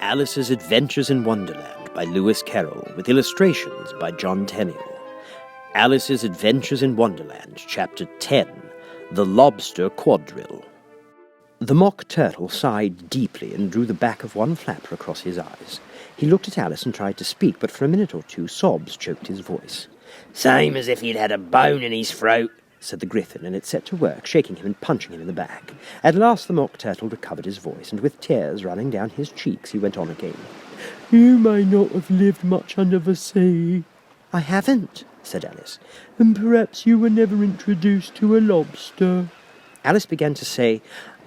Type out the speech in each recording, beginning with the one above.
Alice's Adventures in Wonderland by Lewis Carroll, with illustrations by John Tenniel. Alice's Adventures in Wonderland, Chapter 10, The Lobster Quadrille. The Mock Turtle sighed deeply and drew the back of one flapper across his eyes. He looked at Alice and tried to speak, but for a minute or two sobs choked his voice. "Same as if he'd had a bone in his throat," said the Gryphon, and it set to work, shaking him and punching him in the back. At last the Mock Turtle recovered his voice, and with tears running down his cheeks, he went on again. "You may not have lived much under the sea." "I haven't," said Alice. "And perhaps you were never introduced to a lobster." Alice began to say,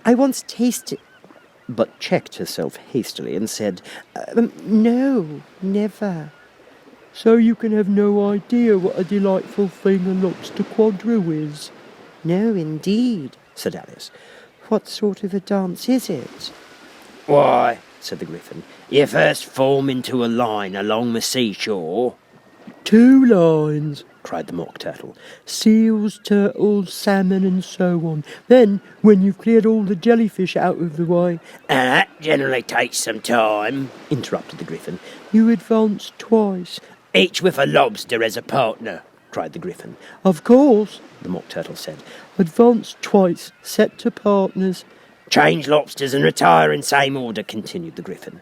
"I once tasted," but checked herself hastily and said, "No, never." "So you can have no idea what a delightful thing a lobster quadrille is?" "No, indeed," said Alice. "What sort of a dance is it?" "Why," said the Gryphon, "you first form into a line along the seashore." "2 lines," cried the Mock Turtle. "Seals, turtles, salmon, and so on. Then, when you've cleared all the jellyfish out of the way—" "And that generally takes some time," interrupted the Gryphon. "You advance twice." "Each with a lobster as a partner," cried the Gryphon. "Of course," the Mock Turtle said. "Advance twice, set to partners." "Change lobsters and retire in same order," continued the Gryphon.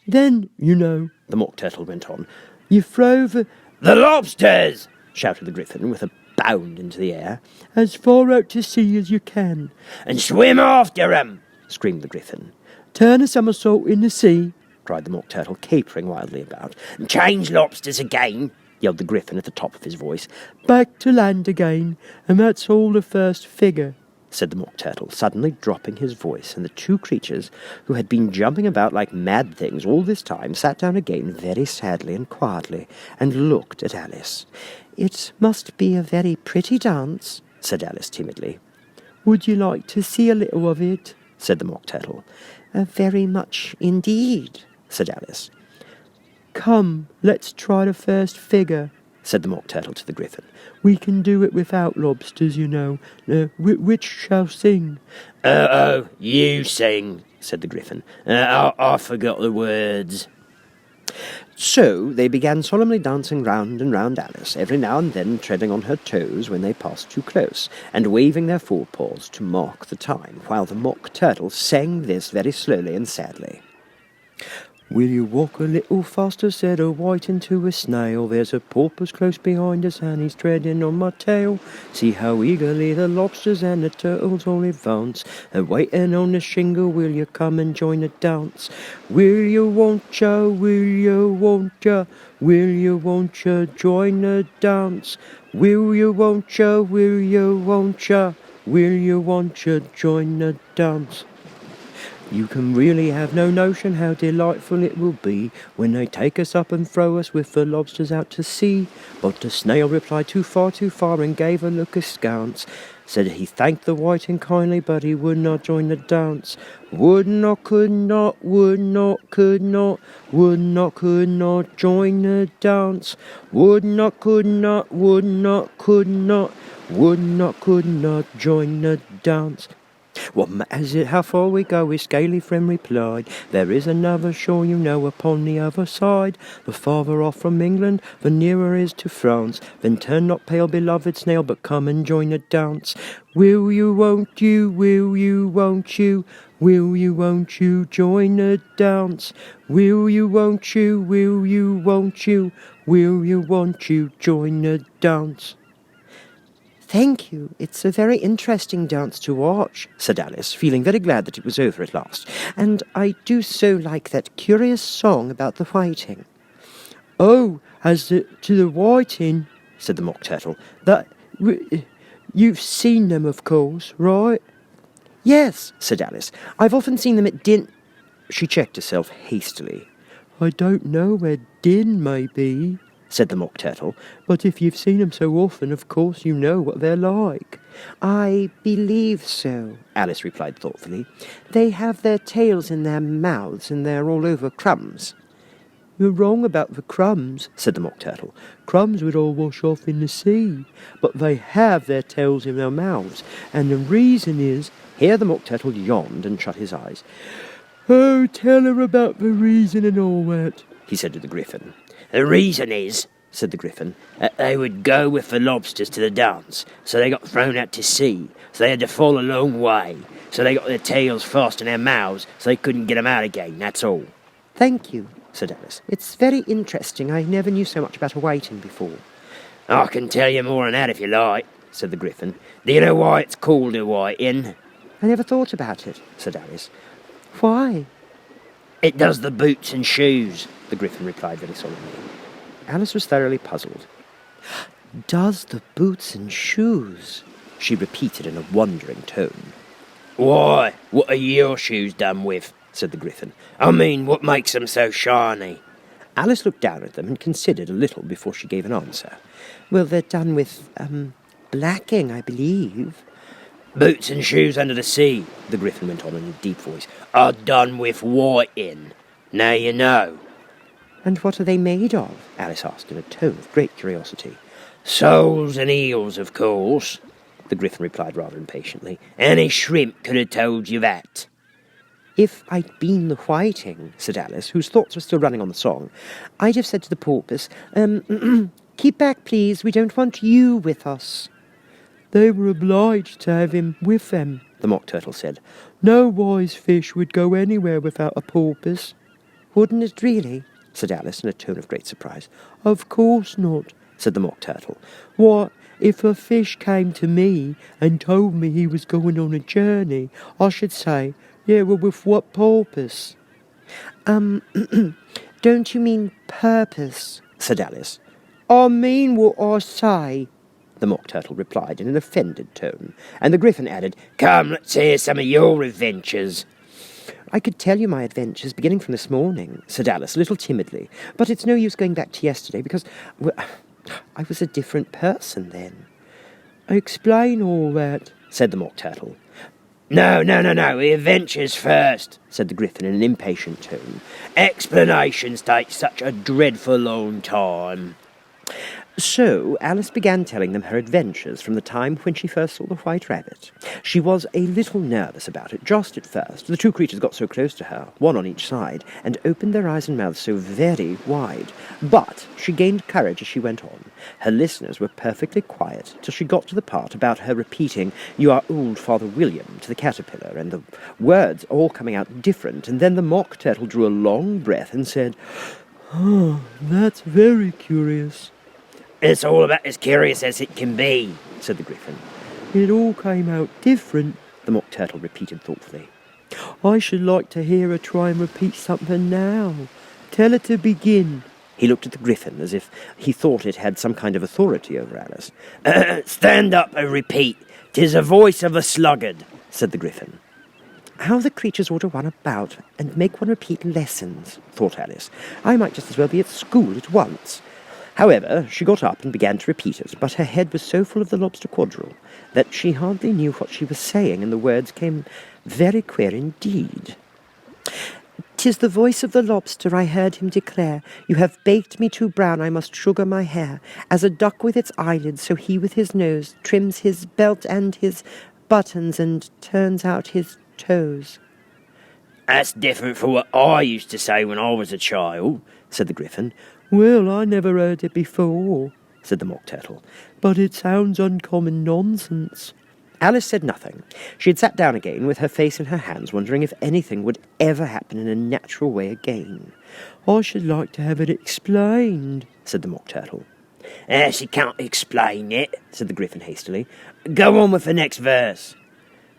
"Then, you know," the Mock Turtle went on, "you throw "The lobsters!" shouted the Gryphon with a bound into the air. as far out to sea as you can." "And swim after 'em!" screamed the Gryphon. "Turn a somersault in the sea." cried the Mock Turtle, capering wildly about. "And change lobsters again!" yelled the Gryphon at the top of his voice. "Back to land again, and that's all the first figure," said the Mock Turtle, suddenly dropping his voice, and the two creatures, who had been jumping about like mad things all this time, sat down again very sadly and quietly, and looked at Alice. "It must be a very pretty dance," said Alice timidly. "Would you like to see a little of it?" said the Mock Turtle. Very much indeed," said Alice. "Come, let's try the first figure," said the Mock Turtle to the Gryphon. "We can do it without lobsters, you know. Which shall sing?" You sing," said the Gryphon. I forgot the words." So they began solemnly dancing round and round Alice, every now and then treading on her toes when they passed too close, and waving their forepaws to mark the time, while the Mock Turtle sang this very slowly and sadly. "Will you walk a little faster?" said a whiting to a snail. "There's a porpoise close behind us, and he's treading on my tail. See how eagerly the lobsters and the turtles all advance, and waiting on the shingle, will you come and join the dance? Will you, won't ya, will you, won't ya, will you, won't ya, join the dance? Will you, won't ya, will you, won't ya, will you, won't ya, join the dance?" You can really have no notion how delightful it will be when they take us up and throw us with the lobsters out to sea. But the snail replied too far, and gave a look askance. Said he thanked the whiting kindly, but he would not join the dance. Would not, could not, would not, could not, would not, could not join the dance. Would not, could not, would not, could not, would not, could not join the dance. "What matters it how far we go?" his scaly friend replied. "There is another shore, you know, upon the other side. The farther off from England, the nearer is to France. Then turn not pale, beloved snail, but come and join the dance. Will you, won't you, will you, won't you, will you, won't you, join the dance? Will you, won't you, will you, won't you, will you, won't you, join the dance?" "Thank you. It's a very interesting dance to watch," said Alice, feeling very glad that it was over at last. "And I do so like that curious song about the whiting." "Oh, to the whiting," said the Mock Turtle. You've seen them, of course, right?" "Yes," said Alice. "I've often seen them at She checked herself hastily. "I don't know where Din may be," said the Mock Turtle, "but if you've seen them so often, of course you know what they're like." "I believe so," Alice replied thoughtfully. "They have their tails in their mouths, and they're all over crumbs." "You're wrong about the crumbs," said the Mock Turtle. "Crumbs would all wash off in the sea, but they have their tails in their mouths, and the reason is—" Here the Mock Turtle yawned and shut his eyes. Oh, tell her about the reason and all that, he said to the Gryphon. The reason is, said the Gryphon, that they would go with the lobsters to the dance, so they got thrown out to sea, so they had to fall a long way, so they got their tails fast in their mouths, so they couldn't get 'em out again, that's all. Thank you, said Alice. It's very interesting. I never knew so much about a whiting before. I can tell you more than that if you like, said the Gryphon. Do you know why it's called a whiting? I never thought about it, said Alice. Why? It does the boots and shoes, the Gryphon replied very solemnly. Alice was thoroughly puzzled. Does the boots and shoes? She repeated in a wondering tone. Why, what are your shoes done with? Said the Gryphon. I mean, what makes them so shiny? Alice looked down at them and considered a little before she gave an answer. Well, they're done with, blacking, I believe. Boots and shoes under the sea, the Gryphon went on in a deep voice, are done with whiting. Now you know. And what are they made of? Alice asked in a tone of great curiosity. Soles and eels, of course, the Gryphon replied rather impatiently. Any shrimp could have told you that. If I'd been the whiting, said Alice, whose thoughts were still running on the song, I'd have said to the porpoise, keep back, please, we don't want you with us. They were obliged to have him with them, the Mock Turtle said. No wise fish would go anywhere without a porpoise. Wouldn't it really? Said Alice in a tone of great surprise. Of course not, said the Mock Turtle. Why, if a fish came to me and told me he was going on a journey, I should say, yeah, well, with what purpose? Don't you mean purpose? Said Alice. I mean what I say, the Mock Turtle replied in an offended tone, and the Gryphon added, Come, let's hear some of your adventures. I could tell you my adventures beginning from this morning, said Alice, a little timidly, but it's no use going back to yesterday, because, well, I was a different person then. Explain all that, said the Mock Turtle. No, adventures first, said the Gryphon in an impatient tone. Explanations take such a dreadful long time. So Alice began telling them her adventures from the time when she first saw the white rabbit. She was a little nervous about it, just at first. The two creatures got so close to her, one on each side, and opened their eyes and mouths so very wide. But she gained courage as she went on. Her listeners were perfectly quiet till she got to the part about her repeating, "You are old Father William," to the caterpillar, and the words all coming out different, and then the Mock Turtle drew a long breath and said, "Oh, that's very curious." It's all about as curious as it can be, said the Gryphon. It all came out different, the Mock Turtle repeated thoughtfully. I should like to hear her try and repeat something now. Tell her to begin. He looked at the Gryphon as if he thought it had some kind of authority over Alice. Stand up and repeat. 'Tis the voice of a sluggard, said the Gryphon. How the creatures order one about and make one repeat lessons, thought Alice. I might just as well be at school at once. However, she got up and began to repeat it, but her head was so full of the lobster quadrille that she hardly knew what she was saying, and the words came very queer indeed. "'Tis the voice of the lobster, I heard him declare, you have baked me too brown, I must sugar my hair. As a duck with its eyelids, so he with his nose trims his belt and his buttons and turns out his toes." That's different from what I used to say when I was a child, said the Gryphon. Well, I never heard it before, said the Mock Turtle, but it sounds uncommon nonsense. Alice said nothing. She had sat down again with her face in her hands, wondering if anything would ever happen in a natural way again. I should like to have it explained, said the Mock Turtle. She can't explain it, said the Gryphon hastily. Go on with the next verse.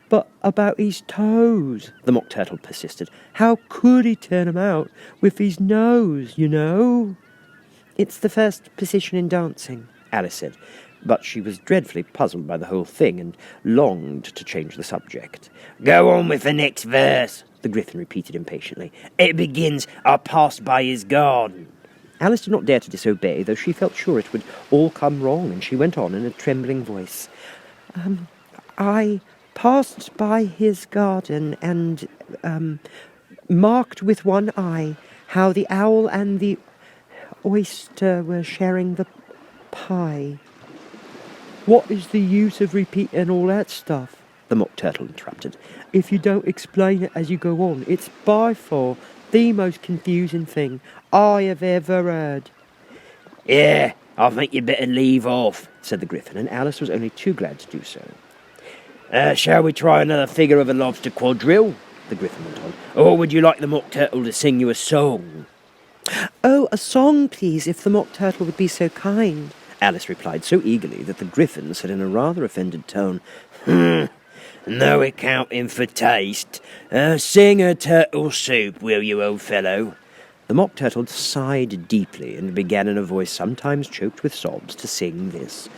But about his toes, the Mock Turtle persisted. How could he turn 'em out with his nose, you know? "It's the first position in dancing," Alice said, but she was dreadfully puzzled by the whole thing and longed to change the subject. Go on with the next verse, the Gryphon repeated impatiently. It begins, I passed by his garden. Alice did not dare to disobey, though she felt sure it would all come wrong, and she went on in a trembling voice. I passed by his garden and, marked with one eye how the owl and the oyster were sharing the pie." What is the use of repeating all that stuff? the Mock Turtle interrupted. If you don't explain it as you go on, it's by far the most confusing thing I have ever heard. Yeah, I think you'd better leave off, said the Gryphon, and Alice was only too glad to do so. Shall we try another figure of a lobster quadrille? The Gryphon went on. Or would you like the Mock Turtle to sing you a song? Oh, a song, please, if the Mock Turtle would be so kind, Alice replied so eagerly that the Gryphon said in a rather offended tone, No accounting for taste. Sing a turtle soup, will you, old fellow? The Mock Turtle sighed deeply and began in a voice sometimes choked with sobs to sing this.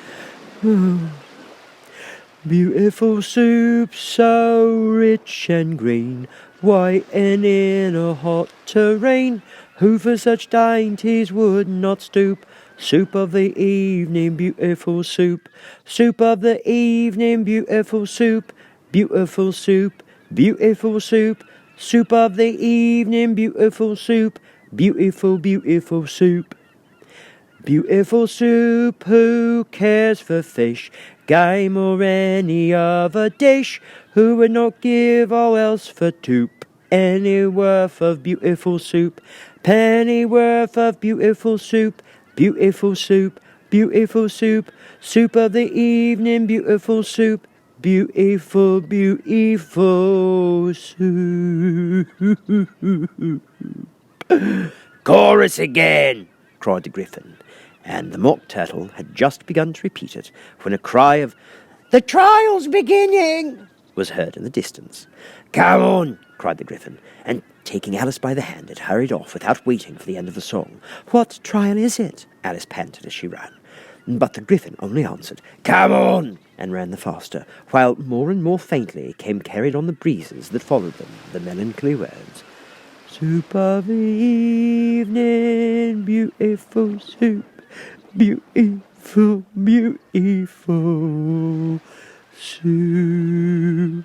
Beautiful soup, so rich and green, white and in a hot terrain. Who for such dainties would not stoop? Soup of the evening, beautiful soup. Soup of the evening, beautiful soup. Beautiful soup, beautiful soup. Soup of the evening, beautiful soup. Beautiful, beautiful soup. Beautiful soup, who cares for fish, game or any other dish? Who would not give all else for toop? Any worth of beautiful soup, penny worth of beautiful soup, beautiful soup, beautiful soup, soup of the evening, beautiful soup, beautiful, beautiful soup. Chorus again, cried the Gryphon, and the Mock Turtle had just begun to repeat it when a cry of "The trial's beginning!" was heard in the distance. Come on, cried the Gryphon, and taking Alice by the hand, it hurried off without waiting for the end of the song. What trial is it? Alice panted as she ran. But the Gryphon only answered, Come on, and ran the faster, while more and more faintly came carried on the breezes that followed them the melancholy words, Soup of the evening, beautiful soup, beautiful, beautiful soup.